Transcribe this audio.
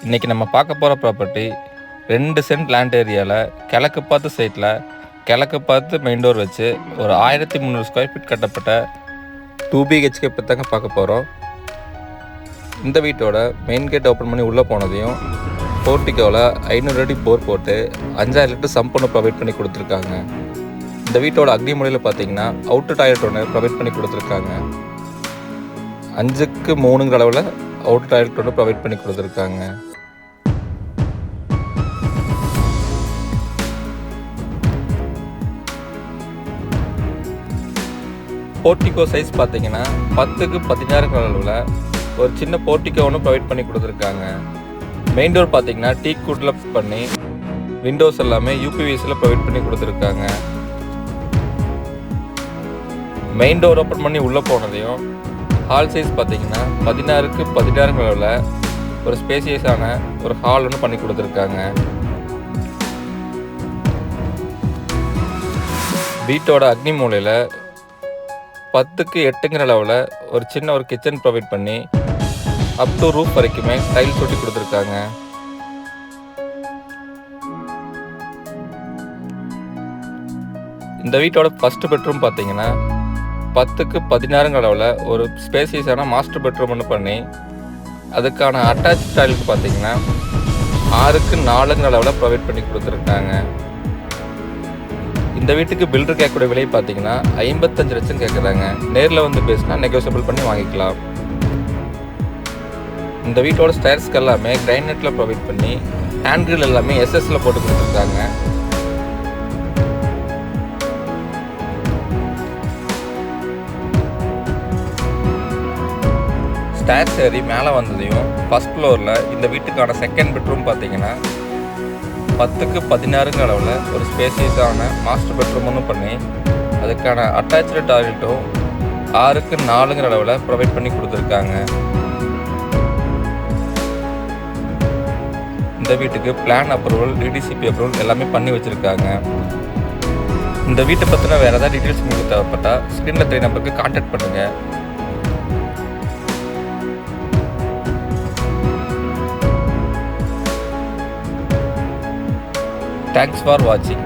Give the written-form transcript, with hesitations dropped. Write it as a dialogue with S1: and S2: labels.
S1: இன்றைக்கி நம்ம பார்க்க போகிற ப்ராப்பர்ட்டி 2 சென்ட் லேண்ட் ஏரியாவில் கிழக்கு பார்த்து சைட்டில் கிழக்கு பார்த்து மெயின் டோர் வச்சு ஒரு 1300 ஸ்கொயர் ஃபீட் கட்டப்பட்ட 2 BHK பற்றி பார்க்க போகிறோம். இந்த வீட்டோட மெயின் கேட் ஓப்பன் பண்ணி உள்ளே போனதையும் போர்ட்டிக்கோவில் 500 அடி போர் போட்டு 5000 லிட்டர் சம்ப் ஒன்று ப்ரொவைட் பண்ணி கொடுத்துருக்காங்க. இந்த வீட்டோட அக்னி முறையில் பார்த்தீங்கன்னா அவுட்டர் டாய்லெட் ஒன்று ப்ரொவைட் பண்ணி கொடுத்துருக்காங்க. 5க்கு 3ங்கிற அளவில் அவுட்டர் டாய்லெட் ஒன்று ப்ரொவைட் பண்ணி கொடுத்துருக்காங்க. போர்ட்டிகோ சைஸ் பார்த்தீங்கன்னா 10க்கு 16 அளவில் ஒரு சின்ன போர்ட்டிகோ ஒன்று ப்ரொவைட் பண்ணி கொடுத்துருக்காங்க. மெயின் டோர் பார்த்தீங்கன்னா டீக் வுட்டில் பண்ணி விண்டோஸ் எல்லாமே யூபிவிசியில் ப்ரொவைட் பண்ணி கொடுத்துருக்காங்க. மெயின் டோர் ஓப்பன் பண்ணி உள்ளே போனதையும் ஹால் சைஸ் பார்த்தீங்கன்னா 16க்கு 16 அளவில் ஒரு ஸ்பேசியஸான ஒரு ஹால் ஒன்று பண்ணி கொடுத்துருக்காங்க. வீட்டோட அக்னி மூலையில் 10க்கு 8ங்கிற அளவில் ஒரு சின்ன ஒரு கிச்சன் ப்ரொவைட் பண்ணி அப் டு ரூஃப் வரைக்குமே டைல்ஸ் ஒட்டி கொடுத்துருக்காங்க. இந்த வீட்டோட ஃபர்ஸ்ட் பெட்ரூம் பார்த்தீங்கன்னா 10க்கு 16ங்கிற அளவில் ஒரு ஸ்பேசியஸான மாஸ்டர் பெட்ரூம் ஒன்று பண்ணி அதுக்கான அட்டாச் டாய்லெட் பார்த்தீங்கன்னா 6க்கு 4ங்கிற அளவில் ப்ரொவைட் பண்ணி கொடுத்துருக்காங்க. இந்த வீட்டுக்கு பில்டர் கேட்கக்கூடிய விலை பார்த்தீங்கன்னா 55 லட்சம் கேட்குறாங்க. நேரில் வந்து பேசினா நெகோசியபிள் பண்ணி வாங்கிக்கலாம். இந்த வீட்டோட ஸ்டேர்ஸ்க்கு எல்லாமே கிரைனைட்டில் ப்ரொவைட் பண்ணி ஹேண்ட் கிரில் எல்லாமே எஸ்எஸ்ல போட்டு கொடுத்துருக்காங்க. ஸ்டேர்ஸ் ஏறி மேலே வந்ததையும் ஃபர்ஸ்ட் ஃப்ளோரில் இந்த வீட்டுக்கான செகண்ட் பெட்ரூம் பார்த்தீங்கன்னா 10க்கு 16ங்கிற அளவில் ஒரு ஸ்பேசியஸான மாஸ்டர் பெட்ரூம் ஒன்று பண்ணி அதுக்கான அட்டாச்சு டாய்லெட்டும் 6க்கு 4ங்கிற அளவில் ப்ரொவைட் பண்ணி கொடுத்துருக்காங்க. இந்த வீட்டுக்கு பிளான் அப்ரூவல், டிடிசிபி அப்ரூவல் எல்லாமே பண்ணி வச்சுருக்காங்க. இந்த வீட்டை பற்றின வேறு ஏதாவது டீட்டெயில்ஸ் உங்களுக்கு தேவைப்பட்டால் ஸ்க்ரீனில் தெரிய நம்பருக்கு கான்டாக்ட் பண்ணுங்கள். Thanks for watching.